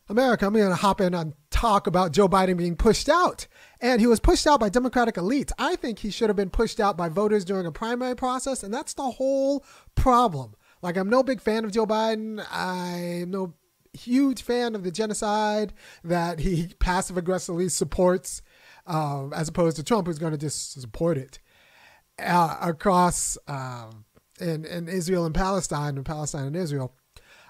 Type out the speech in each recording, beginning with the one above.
America, I'm going to hop in and talk about Joe Biden being pushed out. And he was pushed out by Democratic elites. I think he should have been pushed out by voters during a primary process, and that's the whole problem. Like, I'm no big fan of Joe Biden. I'm no huge fan of the genocide that he passive-aggressively supports, as opposed to Trump, who's going to just support it across in Israel and Palestine and Israel.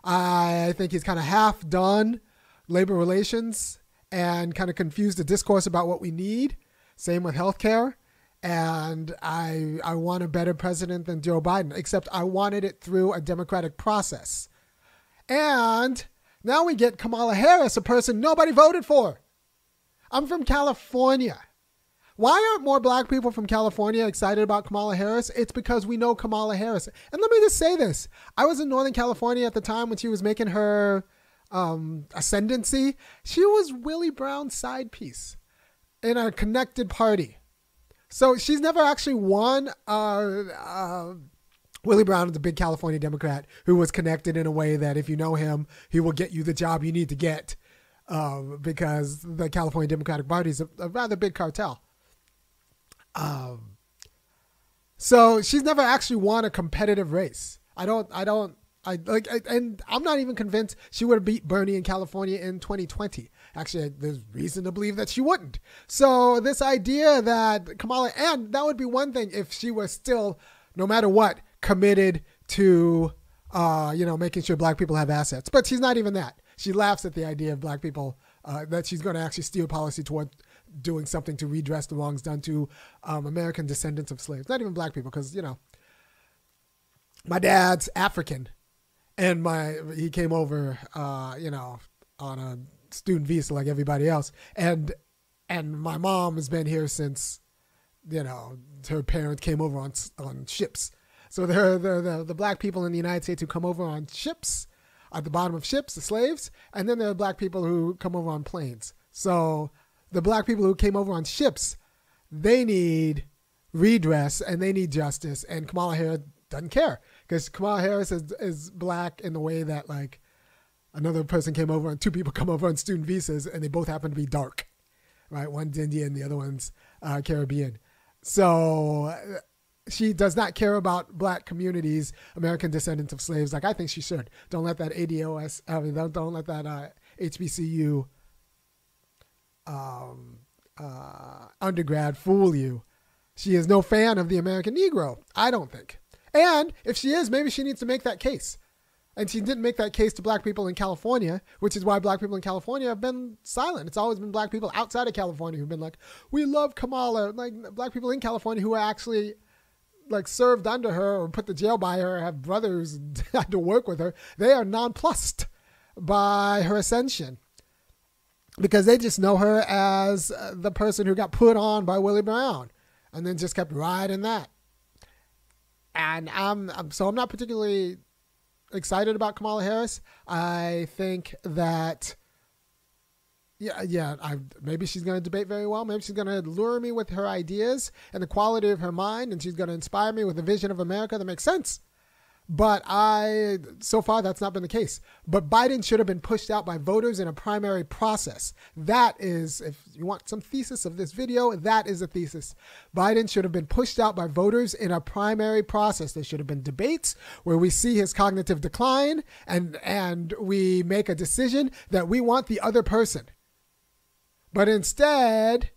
I think he's kind of half done labor relations and kind of confused the discourse about what we need. Same with healthcare. And I want a better president than Joe Biden, except I wanted it through a democratic process. And now we get Kamala Harris, a person nobody voted for. I'm from California. Why aren't more black people from California excited about Kamala Harris? It's because we know Kamala Harris. And let me just say this. I was in Northern California at the time when she was making her ascendancy. She was Willie Brown's side piece in a connected party. So she's never actually won. Willie Brown is a big California Democrat who was connected in a way that if you know him, he will get you the job you need to get because the California Democratic Party is a rather big cartel. So she's never actually won a competitive race. And I'm not even convinced she would have beat Bernie in California in 2020. Actually, there's reason to believe that she wouldn't. So this idea that Kamala, and that would be one thing if she was still, no matter what, committed to, making sure black people have assets. But she's not even that. She laughs at the idea of black people, that she's going to actually steer policy toward doing something to redress the wrongs done to American descendants of slaves. Not even black people, because, my dad's African. And he came over, on a student visa like everybody else. And my mom has been here since, her parents came over on ships. So they're the black people in the United States who come over on ships, at the bottom of ships, the slaves. And then there are black people who come over on planes. So the black people who came over on ships, they need redress and they need justice. And Kamala Harris doesn't care. Because Kamala Harris is black in the way that, like, another person came over and two people come over on student visas and they both happen to be dark, right? One's Indian, the other one's Caribbean. So she does not care about black communities, American descendants of slaves, like I think she should. Don't let that don't let that HBCU undergrad fool you. She is no fan of the American Negro, I don't think. And if she is, maybe she needs to make that case. And she didn't make that case to black people in California, which is why black people in California have been silent. It's always been black people outside of California who've been like, we love Kamala. Like black people in California who are actually like served under her or put to jail by her, or have brothers had to work with her. They are nonplussed by her ascension because they just know her as the person who got put on by Willie Brown and then just kept riding that. And I'm not particularly excited about Kamala Harris. I think that, maybe she's going to debate very well. Maybe she's going to lure me with her ideas and the quality of her mind, and she's going to inspire me with a vision of America that makes sense. But so far, that's not been the case. But Biden should have been pushed out by voters in a primary process. That is, if you want some thesis of this video, that is a thesis. Biden should have been pushed out by voters in a primary process. There should have been debates where we see his cognitive decline and we make a decision that we want the other person. But instead,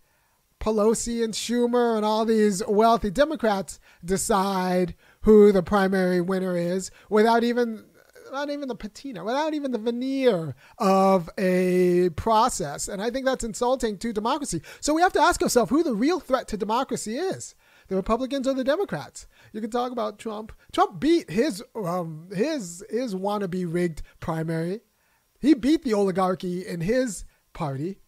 Pelosi and Schumer and all these wealthy Democrats decide who the primary winner is without even the patina, without even the veneer of a process. And I think that's insulting to democracy. So we have to ask ourselves who the real threat to democracy is, the Republicans or the Democrats. You can talk about Trump. Trump beat his wannabe rigged primary. He beat the oligarchy in his party.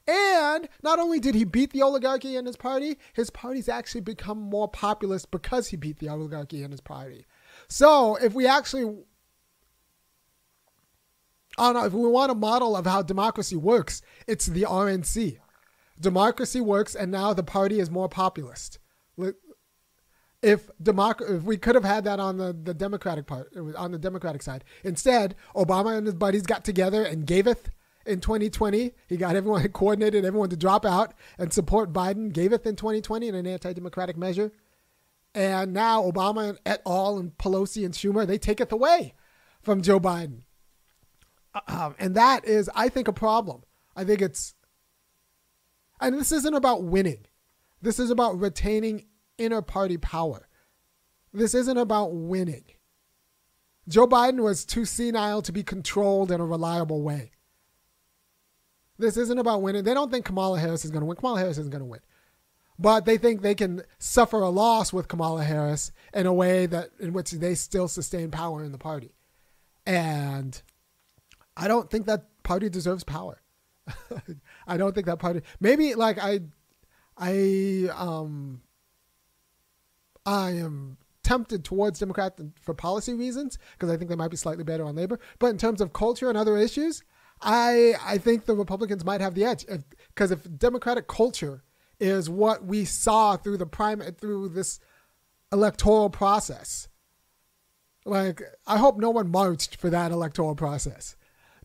And not only did he beat the oligarchy in his party's actually become more populist because he beat the oligarchy in his party. So if we want a model of how democracy works, it's the RNC. Democracy works, and now the party is more populist. If we could have had that on the Democratic part, on the Democratic side. Instead, Obama and his buddies got together and gaveth in 2020. He got everyone, coordinated everyone to drop out and support Biden, gave it in 2020 in an anti-democratic measure. And now Obama et al. And Pelosi and Schumer, they take it away from Joe Biden. And that is, I think, a problem. I think and this isn't about winning. This is about retaining inner party power. This isn't about winning. Joe Biden was too senile to be controlled in a reliable way. This isn't about winning. They don't think Kamala Harris is going to win. Kamala Harris isn't going to win. But they think they can suffer a loss with Kamala Harris in a way in which they still sustain power in the party. And I don't think that party deserves power. I don't think that party. Maybe like I am tempted towards Democrats for policy reasons because I think they might be slightly better on labor. But in terms of culture and other issues, I think the Republicans might have the edge because if Democratic culture is what we saw through through this electoral process, like I hope no one marched for that electoral process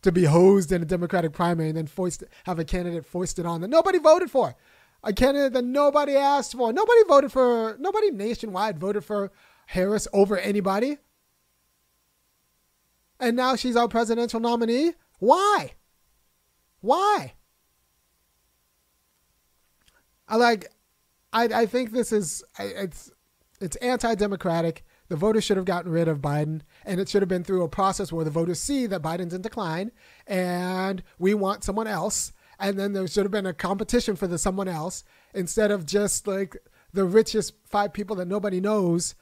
to be hosed in a Democratic primary and then have a candidate foisted on that nobody voted for, a candidate that nobody asked for. Nobody nationwide voted for Harris over anybody. And now she's our presidential nominee. Why? I think this is, it's anti-democratic. The voters should have gotten rid of Biden, and it should have been through a process where the voters see that Biden's in decline and we want someone else. And then there should have been a competition for the someone else instead of just like the richest 5 people that nobody knows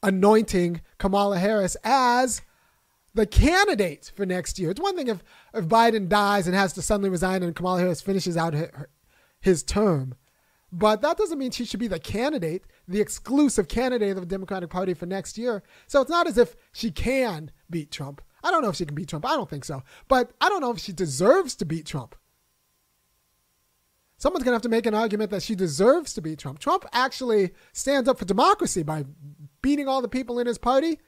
anointing Kamala Harris as the candidate for next year. It's one thing if Biden dies and has to suddenly resign and Kamala Harris finishes out his term. But that doesn't mean she should be the candidate, the exclusive candidate of the Democratic Party for next year. So it's not as if she can beat Trump. I don't know if she can beat Trump. I don't think so. But I don't know if she deserves to beat Trump. Someone's going to have to make an argument that she deserves to beat Trump. Trump actually stands up for democracy by beating all the people in his party,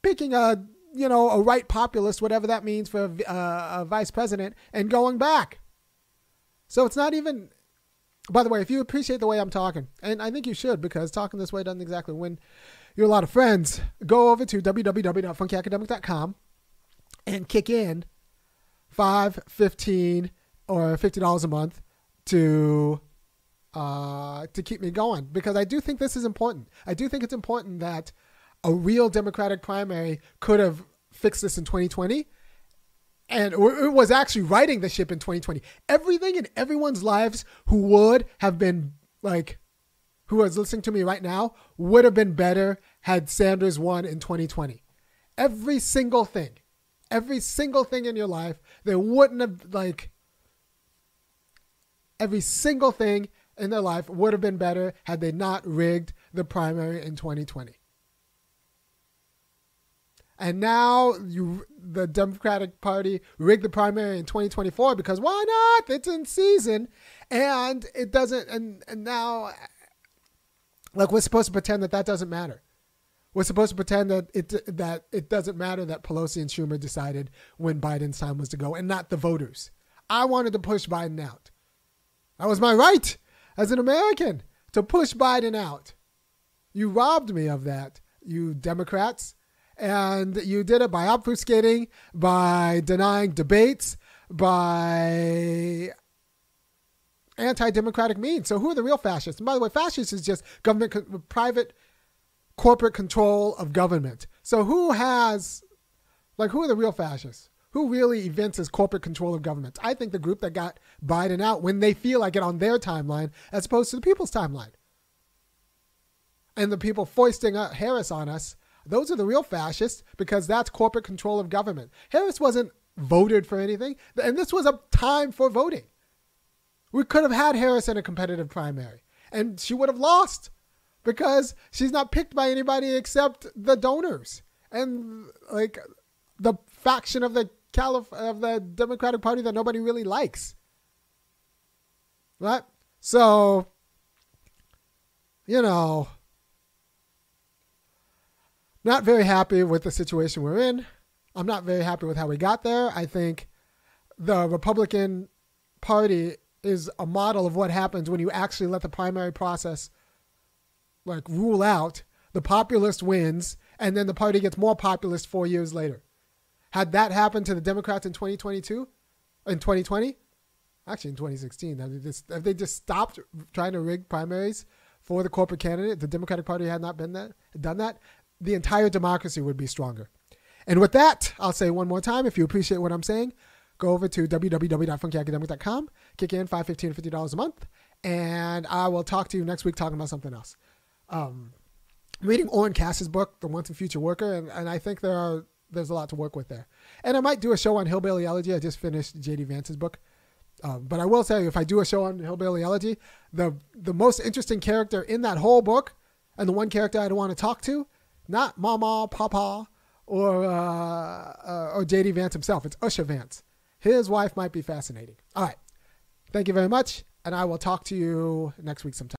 picking a right populist, whatever that means for a vice president, and going back. So it's not even... By the way, if you appreciate the way I'm talking, and I think you should because talking this way doesn't exactly win you a lot of friends, go over to www.funkyacademic.com and kick in $5, $15, or $50 a month to keep me going because I do think this is important. I do think it's important that a real Democratic primary could have fixed this in 2020. And it was actually righting the ship in 2020. Everything in everyone's lives who would have been who is listening to me right now would have been better had Sanders won in 2020. Every single thing in your life, there wouldn't have every single thing in their life would have been better had they not rigged the primary in 2020. And now the Democratic Party rigged the primary in 2024 because why not? It's in season. And it doesn't. And now, we're supposed to pretend that doesn't matter. We're supposed to pretend that it doesn't matter that Pelosi and Schumer decided when Biden's time was to go and not the voters. I wanted to push Biden out. That was my right as an American to push Biden out. You robbed me of that, you Democrats. And you did it by obfuscating, by denying debates, by anti-democratic means. So who are the real fascists? And by the way, fascists is just private corporate control of government. So who are the real fascists? Who really evinces corporate control of government? I think the group that got Biden out when they feel like it on their timeline as opposed to the people's timeline. And the people foisting Harris on us, those are the real fascists because that's corporate control of government. Harris wasn't voted for anything, and this was a time for voting. We could have had Harris in a competitive primary, and she would have lost because she's not picked by anybody except the donors and the faction of the Democratic Party that nobody really likes. Right? So, not very happy with the situation we're in. I'm not very happy with how we got there. I think the Republican Party is a model of what happens when you actually let the primary process like rule out, the populist wins, and then the party gets more populist 4 years later. Had that happened to the Democrats in 2022, in 2020, actually in 2016, if they just stopped trying to rig primaries for the corporate candidate, the Democratic Party had not done that, the entire democracy would be stronger. And with that, I'll say one more time, if you appreciate what I'm saying, go over to www.funkyacademic.com, kick in $5, $15, $50 a month, and I will talk to you next week talking about something else. I'm reading Orrin Cass's book, The Once and Future Worker, and I think there's a lot to work with there. And I might do a show on Hillbilly Elegy. I just finished J.D. Vance's book. But I will tell you, if I do a show on Hillbilly Elegy, the most interesting character in that whole book, and the one character I'd want to talk to, not Mama, Papa, or J.D. Vance himself. It's Usher Vance. His wife might be fascinating. All right. Thank you very much, and I will talk to you next week sometime.